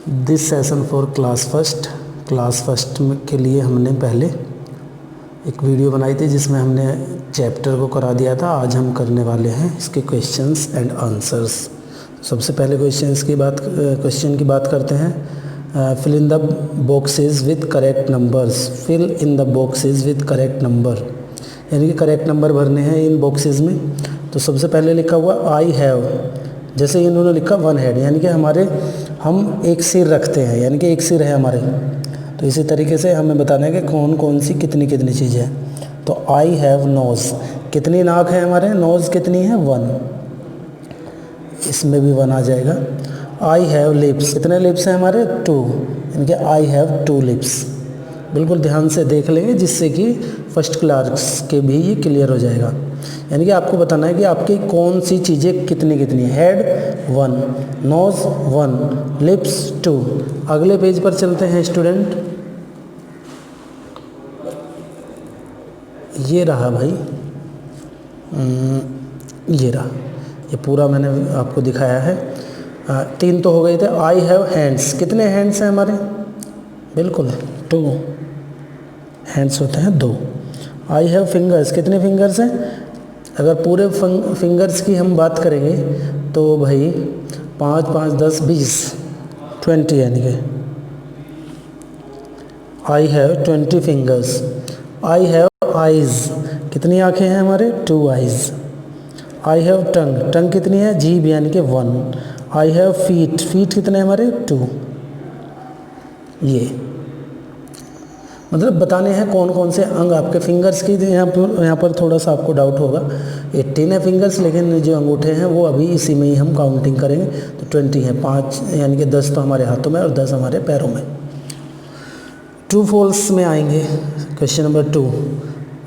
This session for class first के लिए हमने पहले एक वीडियो बनाई थी जिसमें हमने चैप्टर को करा दिया था। आज हम करने वाले हैं इसके क्वेश्चंस एंड आंसर्स। सबसे पहले क्वेश्चन की बात करते हैं। Fill in the boxes with correct numbers. Fill in the boxes with correct number, यानी कि करेक्ट नंबर भरने हैं इन बॉक्सेस में। तो सबसे पहले लिखा हुआ आई हैव, जैसे इन्होंने लिखा वन हेड, यानी कि हम एक सिर रखते हैं, यानी कि एक सिर है हमारे। तो इसी तरीके से हमें बताना है कि कौन कौन सी कितनी कितनी चीज़ें हैं। तो आई हैव नोज़, कितनी नाक है हमारे, नोज़ कितनी है, वन, इसमें भी वन आ जाएगा। आई हैव लिप्स, कितने लिप्स हैं हमारे, टू, यानी कि आई हैव टू लिप्स। बिल्कुल ध्यान से देख लेंगे जिससे कि फर्स्ट क्लास के भी ये क्लियर हो जाएगा। यानी कि आपको बताना है कि आपकी कौन सी चीज़ें कितनी कितनी, head one, nose one, lips two. अगले पेज पर चलते हैं स्टूडेंट। ये रहा भाई, ये रहा, ये पूरा मैंने आपको दिखाया है। 3 तो हो गए थे। आई हैव हैंड्स, कितने हैंड्स हैं हमारे, बिल्कुल 2 हैंड्स होते हैं, 2। आई हैव फिंगर्स, कितने फिंगर्स हैं, अगर पूरे फिंगर्स की हम बात करेंगे तो भाई 5 5 10 20 20, यानी कि I have 20 fingers. I have eyes, कितनी आंखें हैं हमारे, 2 आइज़। आई हैव टंग, टंग कितनी है, जीभ, यानी कि 1। आई हैव फीट, फीट कितने हमारे, 2। ये मतलब बताने हैं कौन कौन से अंग आपके फिंगर्स की। यहाँ पर थोड़ा सा आपको डाउट होगा, 18 है फिंगर्स, लेकिन जो अंगूठे हैं वो अभी इसी में ही हम काउंटिंग करेंगे। तो 20 है, 5 यानी कि 10 तो हमारे हाथों में और 10 हमारे पैरों में। ट्रू फॉल्स में आएंगे। क्वेश्चन नंबर 2,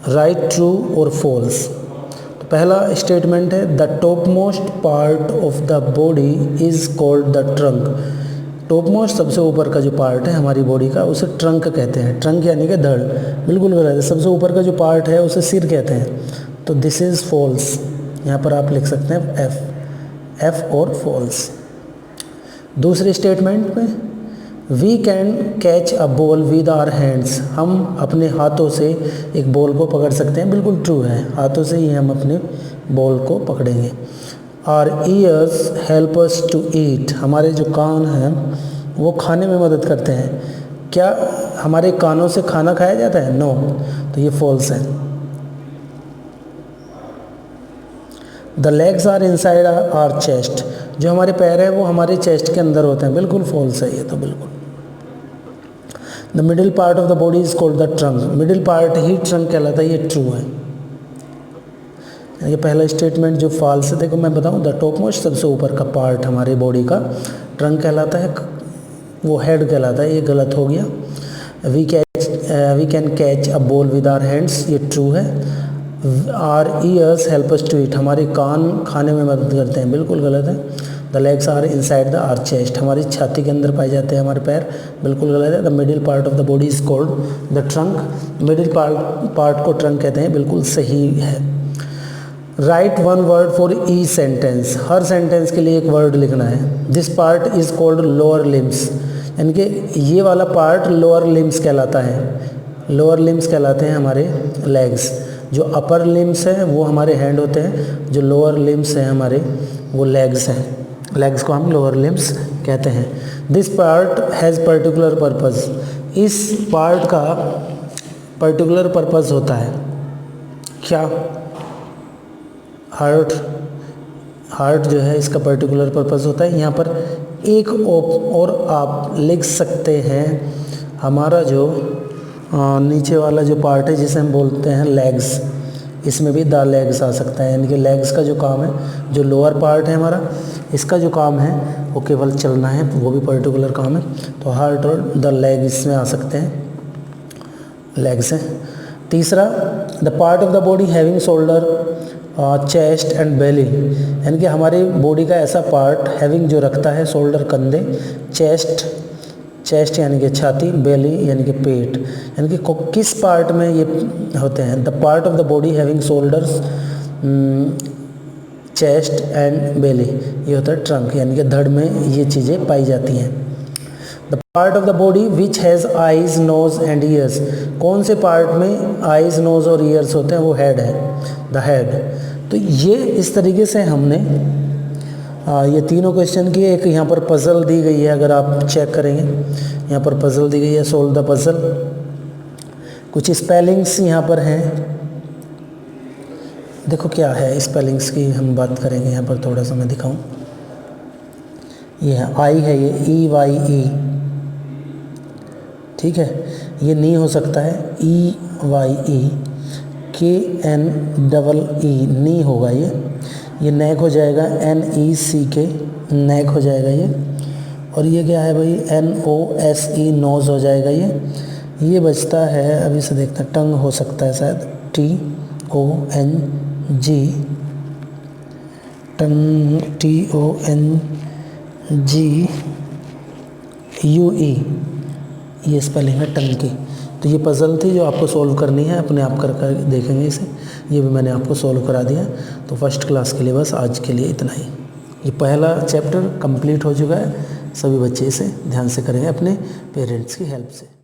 राइट ट्रू और फॉल्स। तो पहला स्टेटमेंट है the top most part of the body is called the trunk. Top most, सबसे ऊपर का जो पार्ट है हमारी बॉडी का, उसे ट्रंक कहते हैं। ट्रंक यानी कि धड़, बिल्कुल गलत है। सबसे ऊपर का जो पार्ट है उसे सिर कहते हैं। तो दिस इज़ फॉल्स, यहाँ पर आप लिख सकते हैं एफ और फॉल्स। दूसरे स्टेटमेंट में we can catch a ball with our hands, हम अपने हाथों से एक बॉल को पकड़ सकते हैं, बिल्कुल ट्रू है, हाथों से ही हम अपने बॉल को पकड़ेंगे। Our ears help us to eat, हमारे जो कान हैं वो खाने में मदद करते हैं। क्या हमारे कानों से खाना खाया जाता है, नो, तो ये फॉल्स है। The legs are inside our chest, जो हमारे पैर हैं वो हमारे चेस्ट के अंदर होते हैं, बिल्कुल फॉल्स है ये तो, बिल्कुल। The middle part of the body is called the trunk, middle part he trunk कहलाता है, ये ट्रू है। ये पहला स्टेटमेंट जो फॉल्स है, देखो मैं बताऊं, द टॉप मोस्ट, सबसे ऊपर का पार्ट हमारे बॉडी का ट्रंक कहलाता है, वो हेड कहलाता है, ये गलत हो गया। We can catch a ball with our hands, ये ट्रू है। Our ears help us to eat, हमारे कान खाने में मदद करते हैं, बिल्कुल गलत है। The legs are inside the our chest, हमारी छाती के अंदर पाए जाते हैं हमारे पैर, बिल्कुल गलत है। The middle part of the body is called the trunk, middle part को ट्रंक कहते हैं, बिल्कुल सही है। Right one word for E sentence, her sentence के लिए एक वर्ड लिखना है। This part is called lower limbs, यानी कि ये वाला पार्ट लोअर लिम्स कहलाता है। लोअर लिम्स कहलाते हैं हमारे लेग्स, जो अपर लिम्स हैं वो हमारे हैंड होते हैं, जो लोअर लिम्स हैं हमारे वो लेग्स हैं, लेग्स को हम लोअर लिम्स कहते हैं। This part has particular purpose, इस पार्ट का पर्टिकुलर पर्पज़ होता है, क्या, हार्ट जो है इसका पर्टिकुलर पर्पज़ होता है। यहाँ पर एक और आप लिख सकते हैं, हमारा जो नीचे वाला जो पार्ट है जिसे हम बोलते हैं लेग्स, इसमें भी द लेग्स आ सकता है, यानी कि लेग्स का जो काम है, जो लोअर पार्ट है हमारा, इसका जो काम है वो केवल चलना है, वो भी पर्टिकुलर काम है। तो हार्ट और द लेग इसमें आ सकते हैं, लेग्स हैं। तीसरा, the part of the body having shoulder chest and belly, यानी कि हमारी बॉडी का ऐसा पार्ट हैविंग जो रखता है शोल्डर कंधे, चेस्ट यानी कि छाती, बेली यानी कि पेट, यानी कि किस पार्ट में ये होते हैं। The part of the body having shoulders chest and belly, ये होता है ट्रंक, यानी कि धड़ में ये चीज़ें पाई जाती हैं। The part of the body which has eyes nose and ears, कौन से पार्ट में आइज़ नोज़ और ईयर्स होते हैं, वो हेड है, द हेड। तो ये इस तरीके से हमने ये तीनों क्वेश्चन किए। एक यहाँ पर पज़ल दी गई है, अगर आप चेक करेंगे यहाँ पर पज़ल दी गई है, सोल्व द पज़ल। कुछ स्पेलिंग्स यहाँ पर हैं, देखो क्या है स्पेलिंग्स की हम बात करेंगे। यहाँ पर थोड़ा सा मैं दिखाऊं, ये है आई है, ये EYE, ठीक है। ये नी हो सकता है EYE, KNEE, नी होगा ये नेक हो जाएगा NECK, नेक हो जाएगा ये। और ये क्या है भाई, NOSE, नोज़ हो जाएगा ये बचता है, अभी से देखते हैं, टंग हो सकता है शायद, TONG, टंग, TONGUE, ये स्पेलिंग है टंग की। तो ये पज़ल थी जो आपको सॉल्व करनी है, अपने आप कर देखेंगे इसे, ये भी मैंने आपको सॉल्व करा दिया। तो फर्स्ट क्लास के लिए बस आज के लिए इतना ही। ये पहला चैप्टर कंप्लीट हो चुका है, सभी बच्चे इसे ध्यान से करेंगे अपने पेरेंट्स की हेल्प से।